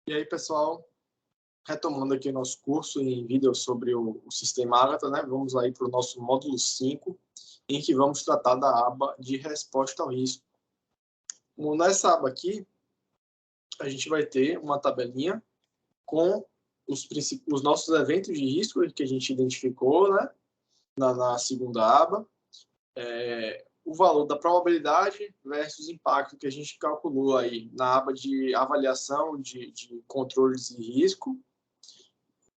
E aí, pessoal, retomando aqui o nosso curso em vídeo sobre o sistema Agatha, né? Vamos aí para o nosso módulo 5, em que vamos tratar da aba de resposta ao risco. Nessa aba aqui, a gente vai ter uma tabelinha com os nossos eventos de risco que a gente identificou, né? Na segunda aba. O valor da probabilidade versus impacto que a gente calculou aí na aba de avaliação de controles de risco.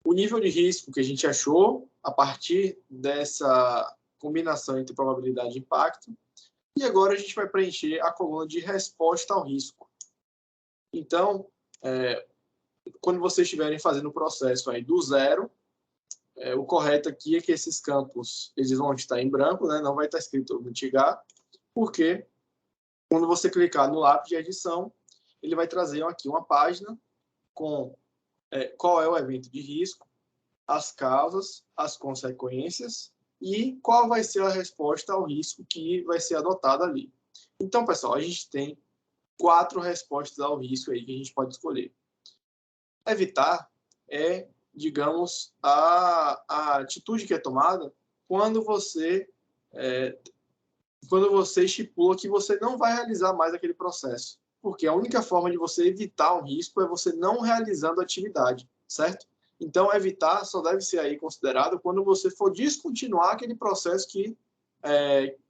O nível de risco que a gente achou a partir dessa combinação entre probabilidade e impacto. E agora a gente vai preencher a coluna de resposta ao risco. Então, quando vocês estiverem fazendo o processo aí do zero, o correto aqui é que esses campos eles vão estar em branco, né? Não vai estar escrito mitigar, porque quando você clicar no lápis de edição, ele vai trazer aqui uma página com qual é o evento de risco, as causas, as consequências e qual vai ser a resposta ao risco que vai ser adotada ali. Então, pessoal, a gente tem 4 respostas ao risco aí que a gente pode escolher. Evitar é, digamos, a atitude que é tomada quando você estipula que você não vai realizar mais aquele processo. Porque a única forma de você evitar um risco é você não realizando a atividade, certo? Então, evitar só deve ser aí considerado quando você for descontinuar aquele processo que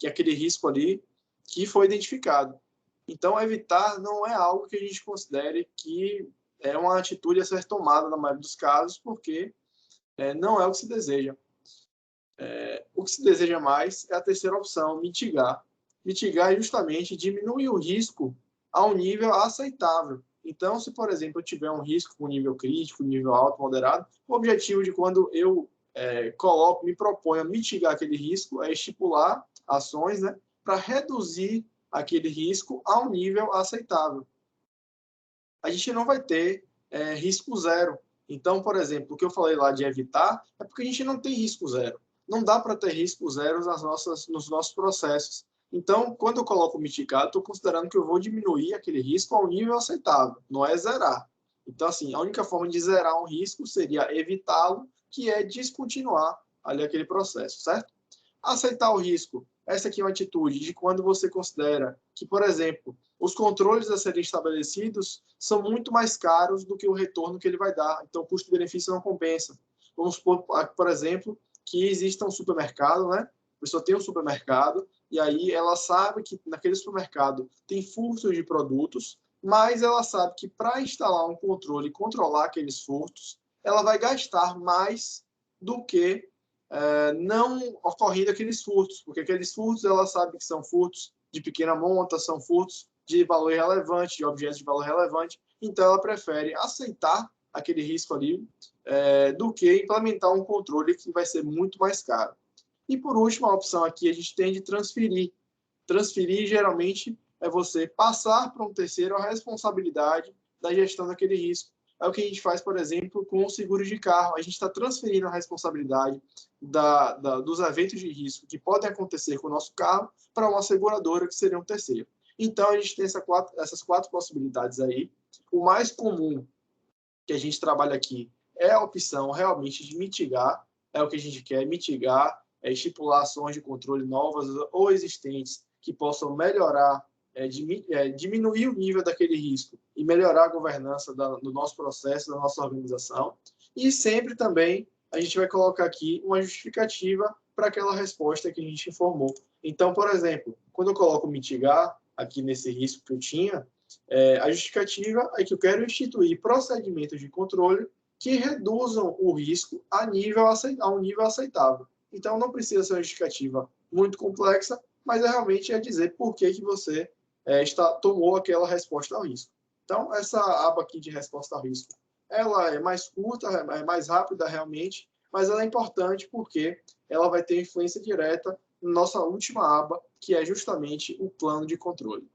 aquele risco ali que foi identificado. Então, evitar não é algo que a gente considere que é uma atitude a ser tomada na maioria dos casos, porque não é o que se deseja. O que se deseja mais é a terceira opção, mitigar. Mitigar é justamente diminuir o risco a um nível aceitável. Então, se, por exemplo, eu tiver um risco com nível crítico, nível alto, moderado, o objetivo de quando eu me proponho a mitigar aquele risco é estipular ações, né, para reduzir aquele risco a um nível aceitável. A gente não vai ter risco zero. Então, por exemplo, o que eu falei lá de evitar é porque a gente não tem risco zero. Não dá para ter risco zero nos nossos processos. Então, quando eu coloco mitigar, estou considerando que eu vou diminuir aquele risco ao nível aceitável, não é zerar. Então, assim, a única forma de zerar um risco seria evitá-lo, que é descontinuar ali aquele processo, certo? Aceitar o risco. Essa aqui é uma atitude de quando você considera que, por exemplo, os controles a serem estabelecidos são muito mais caros do que o retorno que ele vai dar. Então, o custo-benefício não compensa. Vamos supor, por exemplo, que exista um supermercado, né? A pessoa tem um supermercado e aí ela sabe que naquele supermercado tem furtos de produtos, mas ela sabe que para instalar um controle e controlar aqueles furtos, ela vai gastar mais do que não ocorrendo aqueles furtos, porque aqueles furtos ela sabe que são furtos de pequena monta, são furtos de valor relevante, de objetos de valor relevante, então ela prefere aceitar aquele risco ali do que implementar um controle que vai ser muito mais caro. E por último, a opção aqui a gente tem de transferir. Transferir geralmente é você passar para um terceiro a responsabilidade da gestão daquele risco. É o que a gente faz, por exemplo, com o seguro de carro. A gente está transferindo a responsabilidade dos eventos de risco que podem acontecer com o nosso carro para uma seguradora, que seria um terceiro. Então, a gente tem essas 4 possibilidades aí. O mais comum que a gente trabalha aqui é a opção realmente de mitigar, é o que a gente quer, mitigar, estipular ações de controle novas ou existentes que possam melhorar, diminuir o nível daquele risco e melhorar a governança do nosso processo, da nossa organização. E sempre também a gente vai colocar aqui uma justificativa para aquela resposta que a gente informou. Então, por exemplo, quando eu coloco mitigar aqui nesse risco que eu tinha, a justificativa é que eu quero instituir procedimentos de controle que reduzam o risco a um nível aceitável. Então, não precisa ser uma justificativa muito complexa, mas realmente dizer por que você tomou aquela resposta ao risco. Então, essa aba aqui de resposta ao risco, ela é mais curta, é mais rápida realmente, mas ela é importante porque ela vai ter influência direta na nossa última aba, que é justamente o plano de controle.